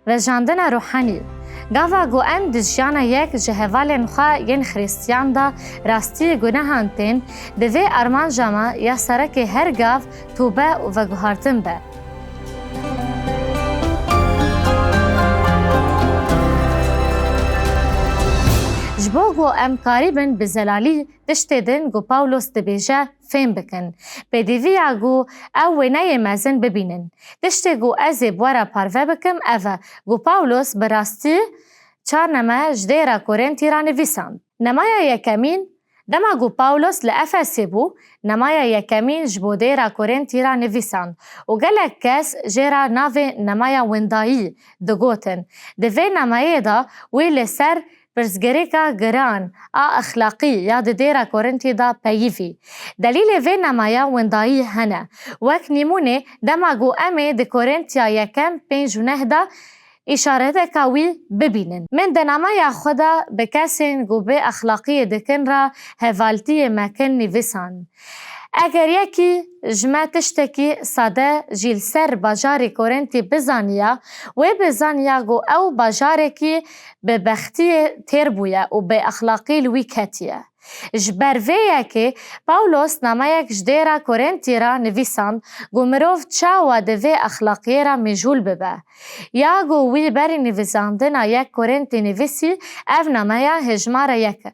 وجاندنا روحانی. گاوا گو ام دجیانا یک جهوالن خواه ین خریستیان دا راستی گناهان تین دوی ارمان جاما یا سرک هر گاو توبه و گوهارتن به. جبو گو ام قریبن بزلالی دشتیدن گو پاولوس دبیجه فهم بکن. بدیویا گو او ونای مزن ببینن. دشتی گو ازی بوارا پاروه بکم اوه گو پاولوس براستی چارنامه جدیرا کورنتی را نویساند. نمایا یکمین دما گو پاولوس لأفسی بو نمایا یکمین جبو دیرا کورنتی را نویساند و گلک کس جیرا ناوی نمایا وندایی دگوتن. دوی نمایه دا وی لسر پرزگریکا گران اخلاقی یاد دیرا کورنتی دا پیوی. دلیل وی نمایا وندایی هنه. وک نیمونه دما گو امه دی کورنتیا یکم 5 دا اشاره کاوی ببینن. من دنمای خدا به کسین گو به اخلاقی دکن را حوالتی مکن نویسان. اگر یکی جمع تشتکی ساده جیل سر باجاری کورنتی بزانیا و بزانیا گو او باجاری که به بختی تیر بویا و به اخلاقی لوی کتیه. جبرویه که پاولوس نمایک جدیرا کورنتی را نویساند گو مروف چاوا دوی اخلاقی را مجول ببه. یا گو وی بری نویساندن یک کورنتی نویسی او نمایا هجمار یک.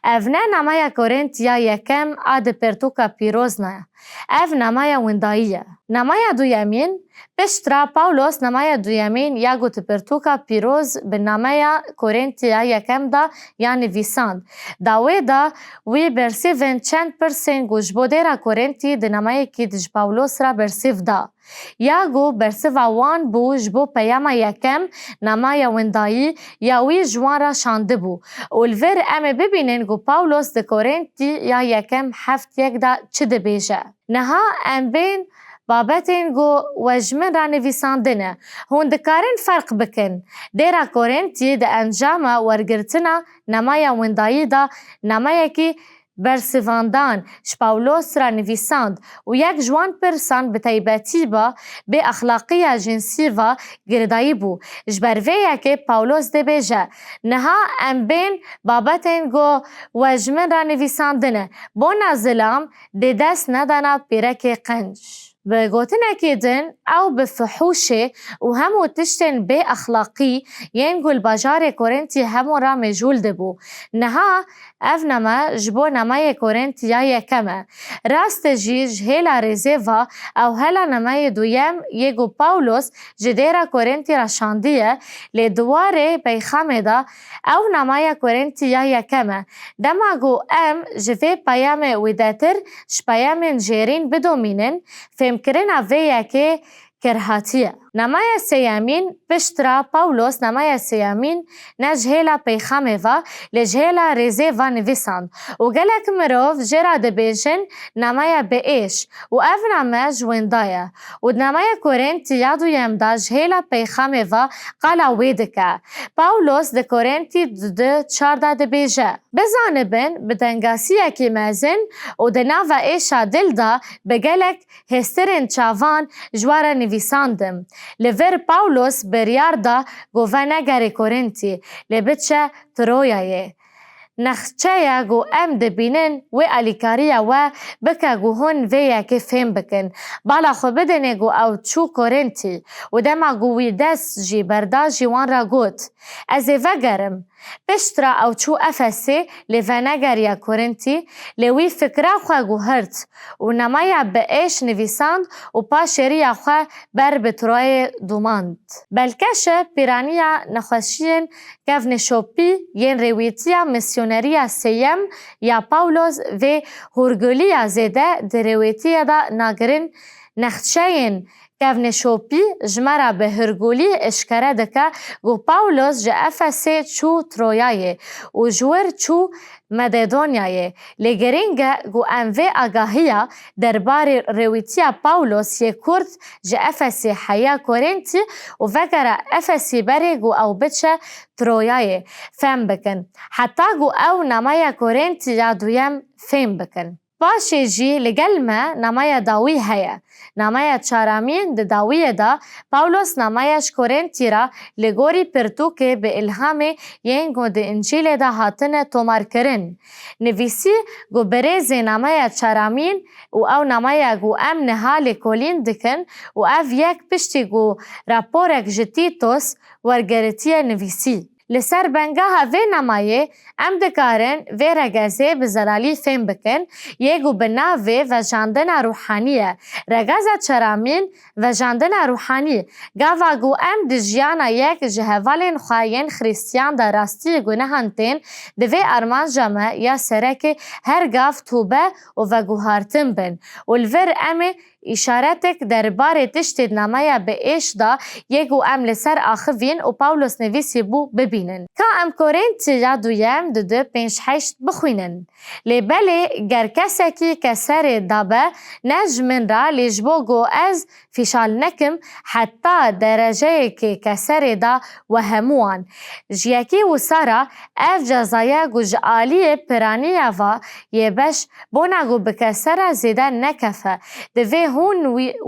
او نه نمایا کورنتی یا یکم آد پرتوکا پیروز نه. او نمایا ونداییه. نمایا دویمین پشترا پاولوس نمایا دویمین یا گو تپرتوکا پیروز به نمایا کورنتی یا یکم دا یا نویساند. داوی دا وی برسیون چند پرسین گو جبودیرا کورنتی ده نمایا که دج پاولوس را برسیو دا. یا گو برسیو وان بو جبو پیاما یکم نمایا وندایی یا وی جوان را شانده بو. اولویر امه ببینن گو پاولوس ده کورنتی یا یکم 7 دا چه ده بیجه. نها ام بین بابتین گو وجمن را نویساندنه. هون دکارن فرق بکن. دیرا کورنتی ده انجام ورگرتنا نمایا وندایی دا نمایا که برسیواندان شپاولوس را نویساند و یک جوان پرسان به تایبتی با به اخلاقی جنسی و گردایی بو. جبرویه که پاولوس ده بیجه. نها ام بین بابتین گو وجمن را نویساندنه. بو نازلام ده دست ندانا پیرک قنج. به گوتنه که دن او به فحوشه و همو تشتن به اخلاقی ینگو باجار کورنتی همو را مجول دبو. نها او نما جبو نمای کورنتی یا یکمه. راست جی جهیلا ریزه و او هلا نمای دویم یگو پاولوس جدیرا کورنتی را شاندیه لی دواره بیخامه دا او نمای کورنتی یا یکمه. دماغو ام جوه پیام ویداتر شپیام جیرین بدومینن فهمکرین اوه که کرهاتیه. نمای سیامین پشترا پاولوس نمای سیامین نجهیلا پیخامه و لجهیلا ریزه و نویساند و گلک مروف جرا دبیجن نمای به ایش و او نمای جوندایه و نمای کورنتی یادو یمدا جهیلا پیخامه و قالا ویدکه. پاولوس ده کورنتی ده 14 دبیجه. بزانبن بدنگاسیه که مزن و ده ناو ایشا دل دا بگلک هسترین چاوان جوارا نویساندم. لور پاولوس بریار دا گوه نگری کورنتی لبچه ترویایه. نخچه گو ام دبینن و الیکاریا و بکا گو هون ویا که فهم بکن. بالا خو بدنه گو او چو کورنتی و دما گوی دست جی بردا جیوان را گوت. از وگرم پشترا او چو افسی لونگریا کورنتی لوی فکرا خواه گو هرت و نمایا به ایش نویساند و پاشریا خواه بر بطروی دوماند. بلکشه پیرانیا نخوشین گف نشوپی ین رویتیا میسیونریا سیم یا پاولوس و هرگولیا زیده در رویتیا دا ناگرین نخچین گف نشوپی جمرا به هرگولی اشکره دکه گو پاولوس جه افسی چو ترویایه و جور چو مددونیایه. لگرینگه گو انوه آگاهیا درباره رویتیا پاولوس یه کرد جه افسی حیا کورنتی و وگره افسی بری گو او بچه ترویایه فهم بکن. حتی گو او نمای کورنتی یا دویم فهم بکن. پاشê jî li gel me namaya dawî heye. Namaya çaramîn di dawiyê da Pawlos namaya ji Korintî ra li gorî pirtûkê bi îlhamê yên ku di İncîlê de hatine tomarkirin. Nivîsî ku birêzê namaya çaramîn û ew namaya ku em niha lêkolîn dikin û ev yek piştî ku raporek ji Tîtos wergerîtiye nivîsî. Li ser bengaha vê namayê em dikarin vê regezê bi zelalî fêm bikin yê ku bi navê vejandina rûhanî ye. Regeza çaramîn vejandina rûhanî. Gava ku em di jiyana yek ji hevalên xwe yên xrîstiyan da rastiyê gunehan tên, di vê armanca me ya serekê her gav tûbe û veguhartin bin. û li vir em ê îşaretek derbarê tiştê namaya bi êş da yê ku em li ser axivîn û Pawlos nivîsî bû bibînin. Ka em Korintî ya duyem di 2-5-8 bixwînin. Lê belê ger kesekî keserê dabe ne ji min ra lê ji bo ku ez fîşal nekim heta dereceyekê keserê da we hemûwan. Ji yekî wisa ra ev cezaya ku ji aliyê piraniya va yê beş bona ku bi kesera zêde nekefe. Divê hûn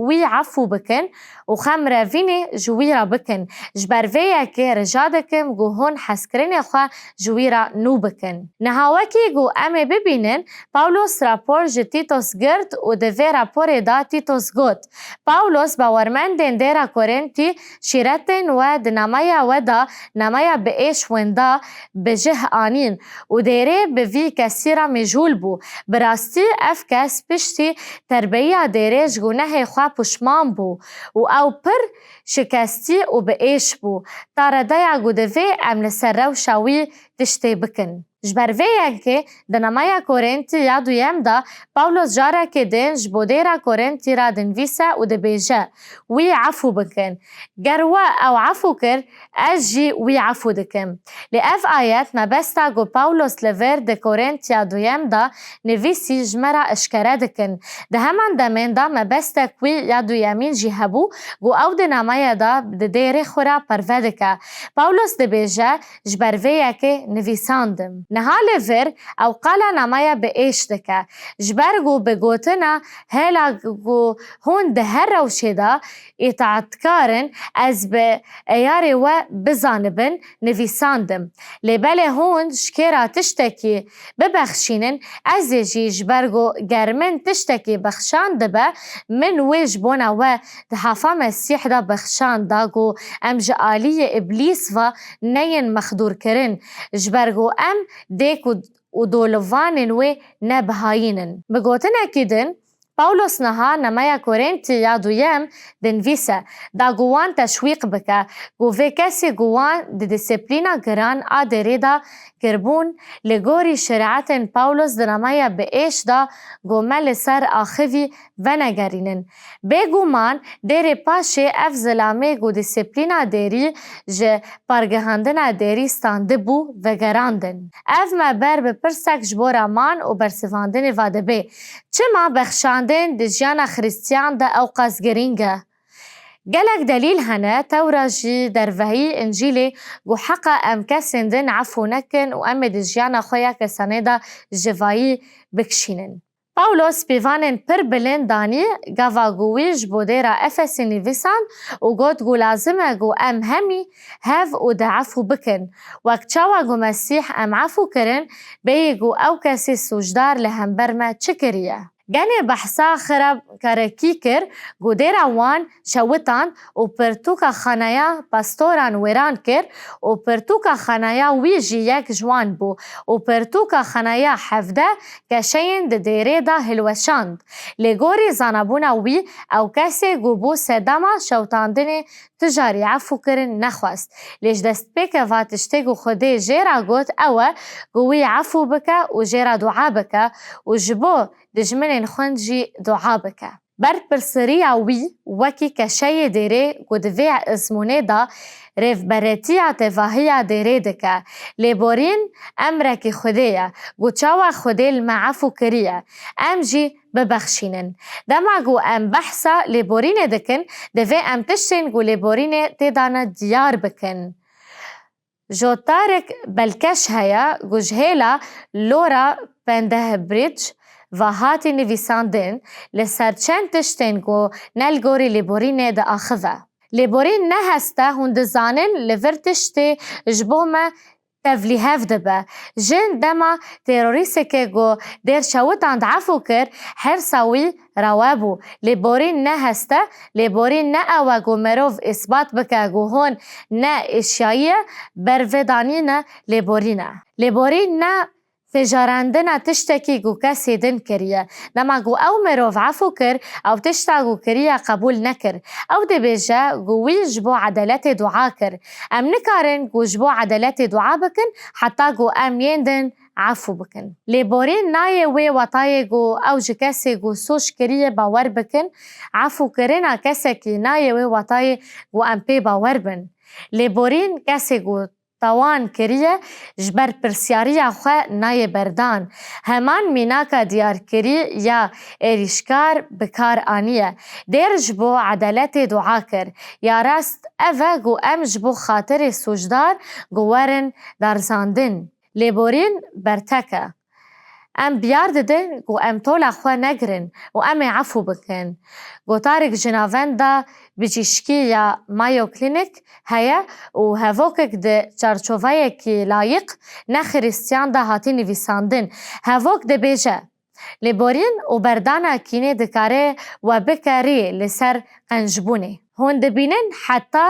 wî efû bikin û xemrevînê ji wî ra bikin. Ji ber vê yekê rija dikim ku hûn hezkirinê xwe ji wî ra nû bikin. Niha wekî ku em ê bibînin, Pawlos rapor ji Tîtos girt û di vê raporê da Tîtos got: Pawlos bawermendên dêra Korintî şîretên we di namaya we da namaya bi êş winda bi jih anîn û dêrê bi vî kesî ra mêjûl bû. Bi rastî ev kes piştî terbiya dêrê ji gunehê xwe pişman bû û ew pir şikestî û bi êş bû. Ta redeya ku divê em li ser rewşa wî tiştê bikin. Ji ber vê yekê di namaya Korintî ya duyem da Pawlos carekê din ji bo dêra Korintî ra dinivîse û dibêje wî efû bikin. Ger we ew efû kir, ez jî wî efû dikim. Lê ev ayet mebesta ku Pawlos li vir di Korintî ya duyem da nivîsî ji me ra eşkere dikin. Di heman demên da mebestek wî ya duyemîn jî hebû ku ew di namaya da di dêrê xwe ra perve dike. Pawlos dibêje ji ber vê yekê nivîsandim. Niha li vir ew qala namaya bi êş dike. Ji ber ku bi gotina hêla ku hûn di her rewşê da îtaatkarin ez bi eyarê we bizanibin nivîsandim. Lê belê hûn ji kêra tiştekî bibexşînin, ez ê jî ji ber ku ger min tiştekî bexşan dibe, min wê ji bona we di hefa Mesîh da bexşan da ku em ji aliyê îblîs ve neyên mexdûrkirin, ji ber ku em dêk û dolivanên wê nebihayînin. Bi gotinekî din, Pawlos niha namaya Korintî ya duyem dinivîse da ku wan teşwîq bike ku vê kesî ku wan di dîsîplîna giran a dêrê da kirbûn li gorî şeriatên Pawlos di namaya bi êş da ku me li ser axivî venegerînin. Bêguman dêrê paşê ev zilamê ku dîsîplîna dêrî ji pargihandina dêrî standibû vegerandin. Ev me ber bi pirsek ji bo raman û bersivandinê va dibe. Çima bexşandin di jiyana xristiyan de ew qas girîng e? Gelek delîl hene tewra jî dervehî İncîlê ku heqa em kesên din efû nekin û em ê di jiyana xwe ya kesanê da ji vayî bikişînin. Pawlos pîvanên pir bilind danî gava ku wî ji bo dêra Efesê nivîsand û got ku lazim e ku em hemî hev û de efû bikin. Wek çawa ku Mesîh em efû kirin, bêyî ku ew kesî sûcdar li hember me çi kiriye? Genê behsa xirabekarekî kir ku dêra wan şewitan û pirtûka xaneya pastoran wêran kir û pirtûka xaneya wî jî yek ji wan bû û pirtûka xaneya hevde keşeyên di dêrê da hilweşand. Lê gorî zanabûna wî ew kesê ku bû sedema şewtandinê tu jarî efû kirin nexwest. Lê ji destpêkeva tiştê ku Xwedê jê ra got ew e ku wî efû bike û jê ra du'a bike û ji bo dijminên xwend jî du'a bike. Berpirsiriya wî wekî keşeyê dêrê ku di vê ezmûnê da rêvberetiya tevahiya dêrê dike. Lêborîn emrekî Xwedê ye ku çawa Xwedê li me efû kiriye, em jî bibexşînin. Dema ku em behsa lêborînê dikin, divê em tiştên ku lêborînê têda ne diyar bikin. Jotarek belkeş heye ku ji hêla Laura Penderbridge و هاتی نویساندن لسر چند تشتین گو نلگوری لیبورین ده آخوه. لیبورین نه هسته هند زانن لور تشتی جبومه تفلیهف دبه. جن دما تروریسته که گو در شوتان عفو کر هر سوی روابو. لیبورین نه هسته، لیبورین نه اوه گو مروف اثبات بکه گو هون نه اشیایه برودانی نه لیبورینه. لیبورین نه فجارندن تشتکی گو کسی دن کریه. نما گو او مروف عفو کر او تشتا گو کریه قبول نکر. او ده بیجه گو ویج بو عدالت دعا کر. ام نکارن گو جبو عدالت دعا بکن حتی گو ام یندن عفو بکن. لیبورین نایه وی وطایه گو او جه کسی گو سوش کریه باور بکن. عفو کرنا کسی که نایه وی وطایه گو ام پی باور بن. لیبورین کسی گو توان کریه جبر پرسیاری خواه نای بردان. همان میناکا دیار کری یا ایریشکار بکار آنیه. دیر جبو عدالت دعا کر. یا راست اوه گو ام جبو خاطر سوجدار گوارن درزاندن. لیبورین برتکه. ام بیار ددن گو ام طول خواه نگرن و ام عفو بکن. گو تارک جناونده بجیشکی یا مایو کلینیک هیا و هفوکک ده چارچووه کی لایق نه خریستیان ده هاتی نویساندن. هفوک ده بیجه لیبورین و بردانا کینه دکاره و بکاری لسر قنجبونه. هون دبینن حتی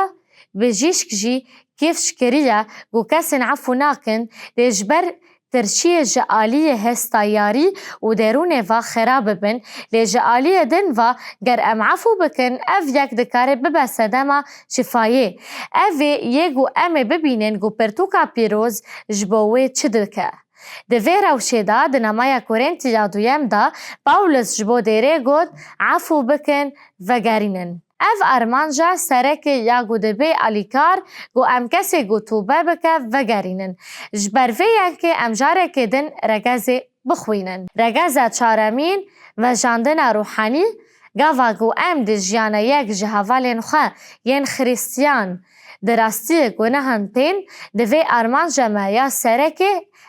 بجیشک جی کیف شکریه گو کسن عفو ناکن ده جبر ترشیه جعالیه هستایاری و درونه و خراب بن لی جعالیه دن و گر ام عفو بکن اف یک دکاره ببسه دما شفایه. اف یگو ام ببینن گو پرتوکا پیروز جبوه چه دکه. دوی روشه دا دنمای کورنتی یادویم دا پاولس جبو دیره گود عفو بکن و گرینن. اف ارمانجا سرک یا گو دبی علیکار گو ام کسی گو توبه بکه و گرینن. جبروی که ام جاره که دن رگز بخوینن. رگز چارمین و جاندن روحانی گاوا گو ام دی جیانه یک جهوالین خواه ین خریستیان دراستی گناهان پین دوی ارمانجا ما یا سرک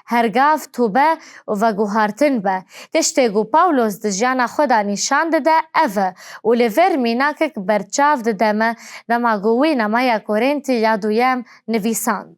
هرگاف توبه و گوهارتن به. تشتی گو پاولوس ده جانا خدا نشان ده اوه و لیور میناکک برچاو ده دمه نما گوی نمای کورنتی یادویم نویساند.